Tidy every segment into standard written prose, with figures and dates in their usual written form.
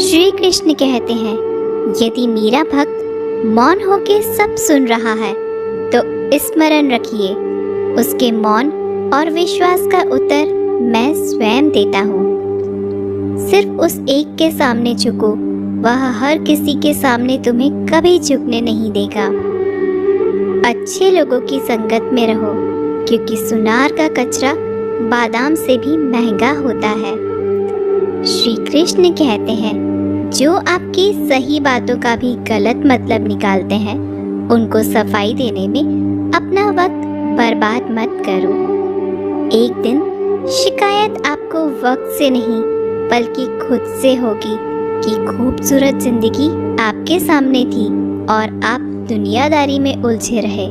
श्री कृष्ण कहते हैं, यदि मेरा भक्त मौन होके सब सुन रहा है तो स्मरण रखिए, उसके मौन और विश्वास का उत्तर मैं स्वयं देता हूँ। सिर्फ उस एक के सामने झुको, वह हर किसी के सामने तुम्हें कभी झुकने नहीं देगा। अच्छे लोगों की संगत में रहो, क्योंकि सुनार का कचरा बादाम से भी महंगा होता है। श्री कृष्ण कहते हैं, जो आपकी सही बातों का भी गलत मतलब निकालते हैं, उनको सफाई देने में अपना वक्त बर्बाद मत करो। एक दिन शिकायत आपको वक्त से नहीं बल्कि खुद से होगी कि खूबसूरत जिंदगी आपके सामने थी और आप दुनियादारी में उलझे रहे।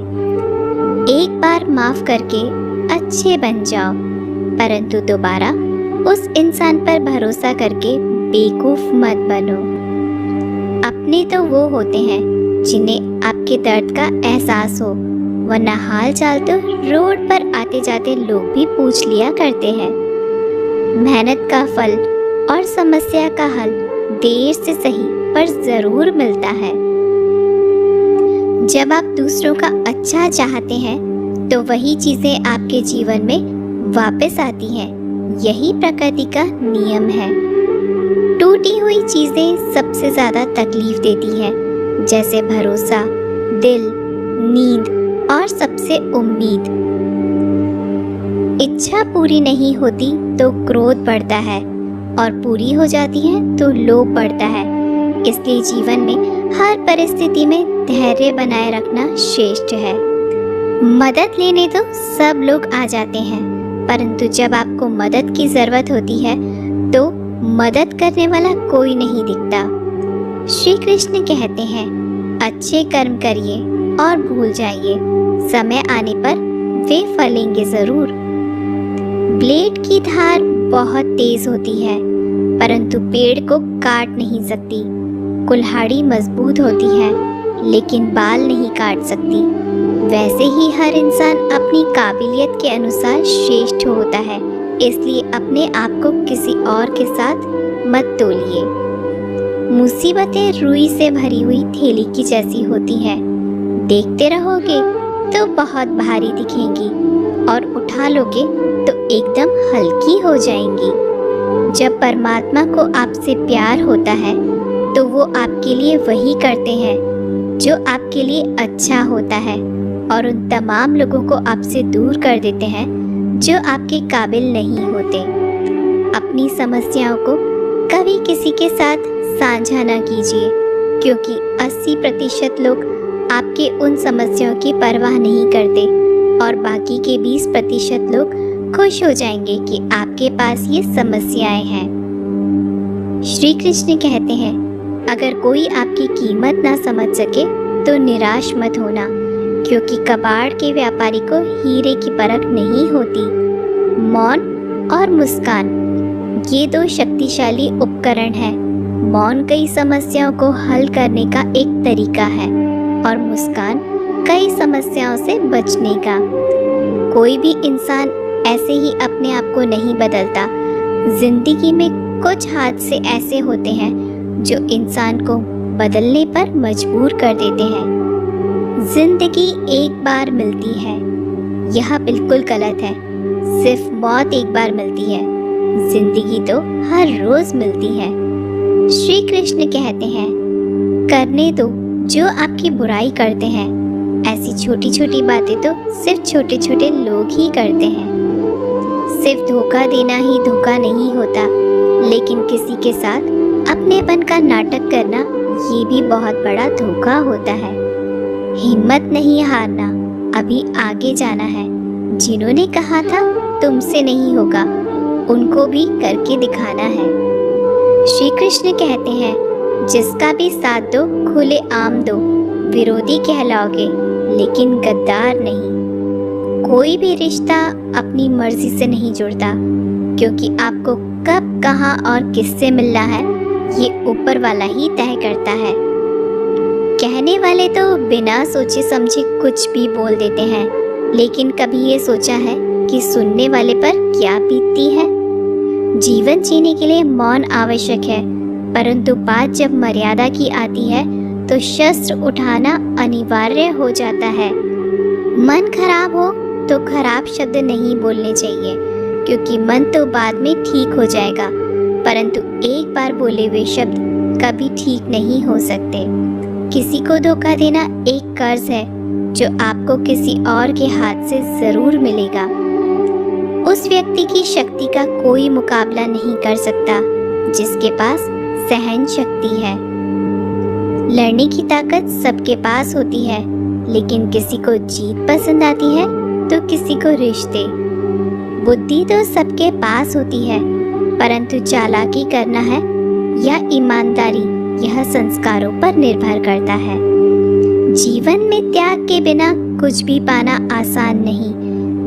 एक बार माफ करके अच्छे बन जाओ, परंतु दोबारा उस इंसान पर भरोसा करके बेवकूफ मत बनो। अपने तो वो होते हैं जिन्हें आपके दर्द का एहसास हो, वरना हाल चाल तो रोड पर आते जाते लोग भी पूछ लिया करते हैं। मेहनत का फल और समस्या का हल देर से सही पर जरूर मिलता है। जब आप दूसरों का अच्छा चाहते हैं तो वही चीजें आपके जीवन में वापस आती हैं। यही प्रकृति का नियम है। टूटी हुई चीजें सबसे ज्यादा तकलीफ देती हैं, जैसे भरोसा, दिल, नींद और सबसे उम्मीद। इच्छा पूरी नहीं होती तो क्रोध बढ़ता है और पूरी हो जाती है तो लोभ बढ़ता है। इसलिए जीवन में हर परिस्थिति में धैर्य बनाए रखना श्रेष्ठ है। मदद लेने तो सब लोग आ जाते हैं, परंतु जब आपको मदद की जरूरत होती है तो मदद करने वाला कोई नहीं दिखता। श्री कृष्ण कहते हैं, अच्छे कर्म करिए और भूल जाइए, समय आने पर वे फलेंगे जरूर। ब्लेड की धार बहुत तेज होती है, परंतु पेड़ को काट नहीं सकती। कुल्हाड़ी मजबूत होती है, लेकिन बाल नहीं काट सकती। वैसे ही हर इंसान अपनी काबिलियत के अनुसार श्रेष्ठ होता है, इसलिए अपने आप को किसी और के साथ मत तोलिए। मुसीबतें रुई से भरी हुई थैली की जैसी होती हैं, देखते रहोगे तो बहुत भारी दिखेंगी और उठा लोगे तो एकदम हल्की हो जाएंगी। जब परमात्मा को आपसे प्यार होता है तो वो आपके लिए वही करते हैं जो आपके लिए अच्छा होता है, और उन तमाम लोगों को आपसे दूर कर देते हैं जो आपके काबिल नहीं होते। अपनी समस्याओं को कभी किसी के साथ साझा ना कीजिए, क्योंकि 80% लोग आपके उन समस्याओं की परवाह नहीं करते और बाकी के 20% लोग खुश हो जाएंगे कि आपके पास ये समस्याएं हैं। श्री कृष्ण कहते हैं, अगर कोई आपकी कीमत ना समझ सके तो निराश मत होना, क्योंकि कबाड़ के व्यापारी को हीरे की परख नहीं होती। मौन और मुस्कान, ये दो शक्तिशाली उपकरण हैं। मौन कई समस्याओं को हल करने का एक तरीका है और मुस्कान कई समस्याओं से बचने का। कोई भी इंसान ऐसे ही अपने आप को नहीं बदलता। जिंदगी में कुछ हादसे ऐसे होते हैं जो इंसान को बदलने पर मजबूर कर देते हैं। जिंदगी एक बार मिलती है, यह बिल्कुल गलत है। सिर्फ मौत एक बार मिलती है, जिंदगी तो हर रोज मिलती है। श्री कृष्ण कहते हैं, करने दो जो आपकी बुराई करते हैं। ऐसी छोटी छोटी बातें तो सिर्फ छोटे छोटे लोग ही करते हैं। सिर्फ धोखा देना ही धोखा नहीं होता, लेकिन किसी के साथ अपनेपन का नाटक करना ये भी बहुत बड़ा धोखा होता है। हिम्मत नहीं हारना, अभी आगे जाना है। जिन्होंने कहा था तुमसे नहीं होगा, उनको भी करके दिखाना है। श्री कृष्ण कहते हैं, जिसका भी साथ दो खुले आम दो, विरोधी कहलाओगे लेकिन गद्दार नहीं। कोई भी रिश्ता अपनी मर्जी से नहीं जुड़ता, क्योंकि आपको कब, कहाँ और किससे मिलना है ये ऊपर वाला ही तय करता है। कहने वाले तो बिना सोचे समझे कुछ भी बोल देते हैं, लेकिन कभी ये सोचा है कि सुनने वाले पर क्या बीतती है। जीवन जीने के लिए मौन आवश्यक है, परंतु बात जब मर्यादा की आती है तो शस्त्र उठाना अनिवार्य हो जाता है। मन खराब हो तो खराब शब्द नहीं बोलने चाहिए, क्योंकि मन तो बाद में ठीक हो जाएगा, परंतु एक बार बोले हुए शब्द कभी ठीक नहीं हो सकते। किसी को धोखा देना एक कर्ज है जो आपको किसी और के हाथ से जरूर मिलेगा। उस व्यक्ति की शक्ति का कोई मुकाबला नहीं कर सकता जिसके पास सहन शक्ति है। लड़ने की ताकत सबके पास होती है, लेकिन किसी को जीत पसंद आती है तो किसी को रिश्ते। बुद्धि तो सबके पास होती है, परंतु चालाकी करना है या ईमानदारी, यह संस्कारों पर निर्भर करता है। जीवन में त्याग के बिना कुछ भी पाना आसान नहीं।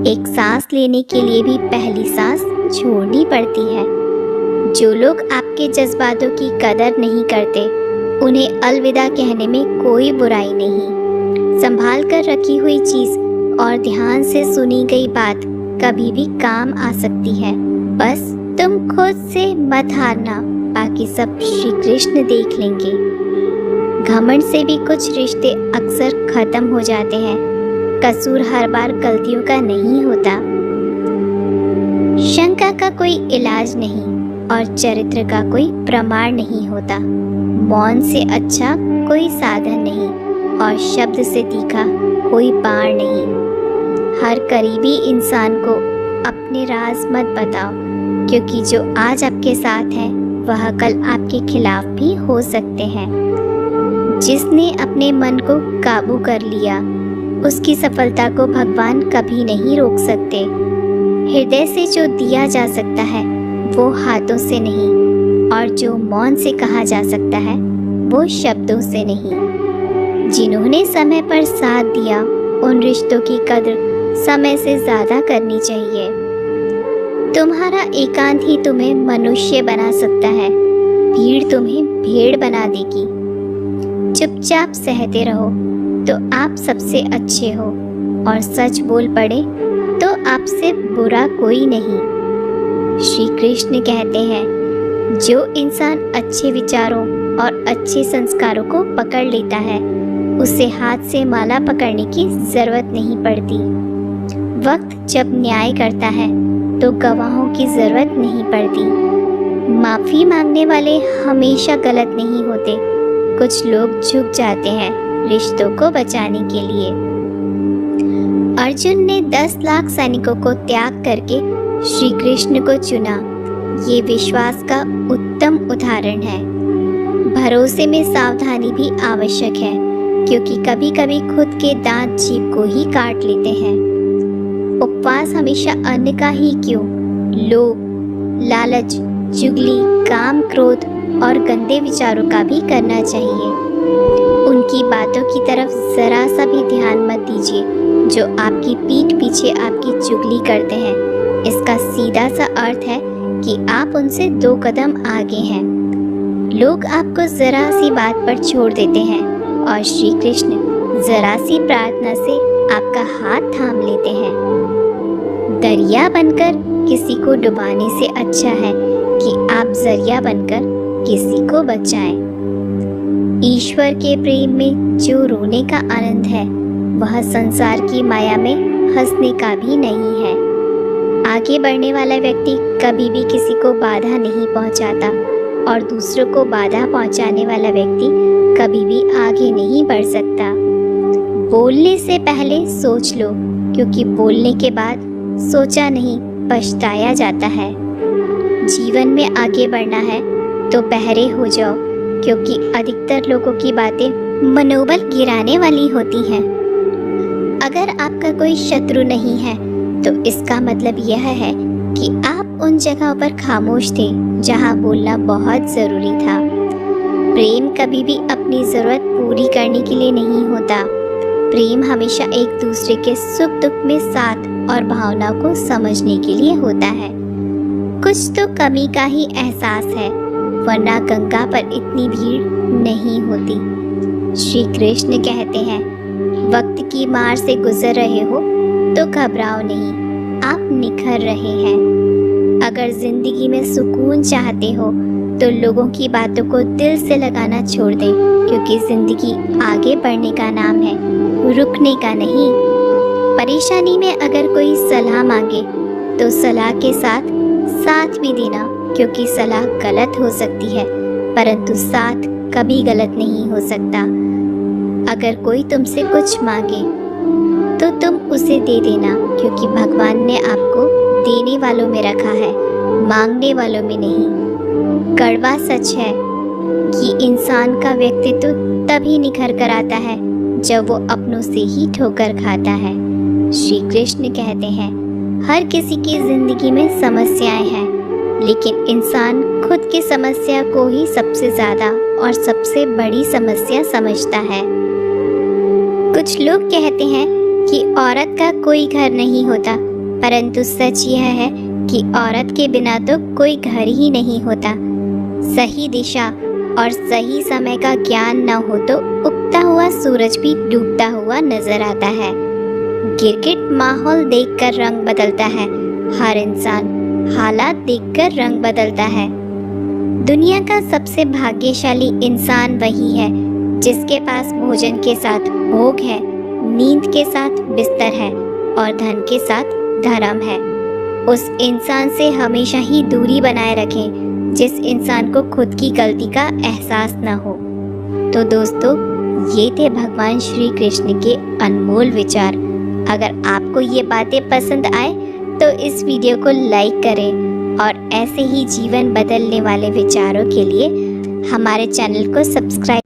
एक सांस लेने के लिए भी पहली सांस छोड़नी पड़ती है। जो लोग आपके जज्बातों की कदर नहीं करते, उन्हें अलविदा कहने में कोई बुराई नहीं। संभाल कर रखी हुई चीज और ध्यान से सुनी गई बात कभी भी काम आ सकती है। बस तुम खुद से मत हारना, बाकी सब श्री कृष्ण देख लेंगे। घमंड से भी कुछ रिश्ते अक्सर खत्म हो जाते हैं। कसूर हर बार गलतियों का नहीं होता। शंका का कोई इलाज नहीं और चरित्र का कोई प्रमाण नहीं होता। मौन से अच्छा कोई साधन नहीं और शब्द से तीखा कोई बाण नहीं। हर करीबी इंसान को अपने राज मत बताओ, क्योंकि जो आज आपके साथ है वह कल आपके खिलाफ भी हो सकते हैं। जिसने अपने मन को काबू कर लिया, उसकी सफलता को भगवान कभी नहीं रोक सकते। हृदय से जो दिया जा सकता है वो हाथों से नहीं, और जो मौन से कहा जा सकता है वो शब्दों से नहीं। जिन्होंने समय पर साथ दिया, उन रिश्तों की कदर समय से ज़्यादा करनी चाहिए। तुम्हारा एकांत ही तुम्हें मनुष्य बना सकता है, भीड़ तुम्हें भेड़ बना देगी। चुपचाप सहते रहो तो आप सबसे अच्छे हो, और सच बोल पड़े तो आपसे बुरा कोई नहीं। श्री कृष्ण कहते हैं, जो इंसान अच्छे विचारों और अच्छे संस्कारों को पकड़ लेता है, उसे हाथ से माला पकड़ने की जरूरत नहीं पड़ती। वक्त जब न्याय करता है तो गवाहों की जरूरत नहीं पड़ती। माफी मांगने वाले हमेशा गलत नहीं होते। कुछ लोग झुक जाते हैं रिश्तों को बचाने के लिए। अर्जुन ने 10 लाख सैनिकों को त्याग करके श्री कृष्ण को चुना। ये विश्वास का उत्तम उदाहरण है। भरोसे में सावधानी भी आवश्यक है, क्योंकि कभी कभी खुद के दांत जीभ को ही काट लेते हैं। उपवास हमेशा अन्न का ही क्यों, लोभ, लालच, चुगली, काम, क्रोध और गंदे विचारों का भी करना चाहिए। उनकी बातों की तरफ जरा सा भी ध्यान मत दीजिए जो आपकी पीठ पीछे आपकी चुगली करते हैं। इसका सीधा सा अर्थ है कि आप उनसे 2 कदम आगे हैं। लोग आपको जरा सी बात पर छोड़ देते हैं और श्री कृष्ण जरा सी प्रार्थना से आपका हाथ थाम लेते हैं। दरिया बनकर किसी को डुबाने से अच्छा है कि आप जरिया बनकर किसी को बचाएं। ईश्वर के प्रेम में जो रोने का आनंद है, वह संसार की माया में हंसने का भी नहीं है। आगे बढ़ने वाला व्यक्ति कभी भी किसी को बाधा नहीं पहुंचाता, और दूसरों को बाधा पहुंचाने वाला व्यक्ति कभी भी आगे नहीं बढ़ सकता। बोलने से पहले सोच लो, क्योंकि बोलने के बाद सोचा नहीं पछताया जाता है। जीवन में आगे बढ़ना है तो बहरे हो जाओ, क्योंकि अधिकतर लोगों की बातें मनोबल गिराने वाली होती हैं। अगर आपका कोई शत्रु नहीं है तो इसका मतलब यह है कि आप उन जगहों पर खामोश थे जहां बोलना बहुत ज़रूरी था। प्रेम कभी भी अपनी ज़रूरत पूरी करने के लिए नहीं होता। प्रेम हमेशा एक दूसरे के सुख दुख में साथ और भावना को समझने के लिए होता है। कुछ तो कमी का ही एहसास है, वरना गंगा पर इतनी भीड़ नहीं होती। श्री कृष्ण कहते हैं, वक्त की मार से गुजर रहे हो तो घबराओ नहीं, आप निखर रहे हैं। अगर जिंदगी में सुकून चाहते हो तो लोगों की बातों को दिल से लगाना छोड़ दें, क्योंकि ज़िंदगी आगे बढ़ने का नाम है, रुकने का नहीं। परेशानी में अगर कोई सलाह मांगे तो सलाह के साथ साथ भी देना, क्योंकि सलाह गलत हो सकती है परंतु साथ कभी गलत नहीं हो सकता। अगर कोई तुमसे कुछ मांगे तो तुम उसे दे देना, क्योंकि भगवान ने आपको देने वालों में रखा है, मांगने वालों में नहीं। कड़वा सच है कि इंसान का व्यक्तित्व तभी निखर कर आता है जब वो अपनों से ही ठोकर खाता है। श्री कृष्ण कहते हैं, हर किसी की जिंदगी में समस्याएं हैं, लेकिन इंसान खुद की समस्या को ही सबसे ज़्यादा और सबसे बड़ी समस्या समझता है। कुछ लोग कहते हैं कि औरत का कोई घर नहीं होता, परंतु सच यह है कि औरत के बिना तो कोई घर ही नहीं होता। सही दिशा और सही समय का ज्ञान न हो तो उगता हुआ सूरज भी डूबता हुआ नजर आता है। गिरगिट माहौल देखकर रंग बदलता है, हर इंसान हालात देखकर रंग बदलता है। दुनिया का सबसे भाग्यशाली इंसान वही है जिसके पास भोजन के साथ भोग है, नींद के साथ बिस्तर है और धन के साथ धर्म है। उस इंसान से हमेशा ही दूरी बनाए रखें जिस इंसान को खुद की गलती का एहसास न हो। तो दोस्तों, ये थे भगवान श्री कृष्ण के अनमोल विचार। अगर आपको ये बातें पसंद आए तो इस वीडियो को लाइक करें और ऐसे ही जीवन बदलने वाले विचारों के लिए हमारे चैनल को सब्सक्राइब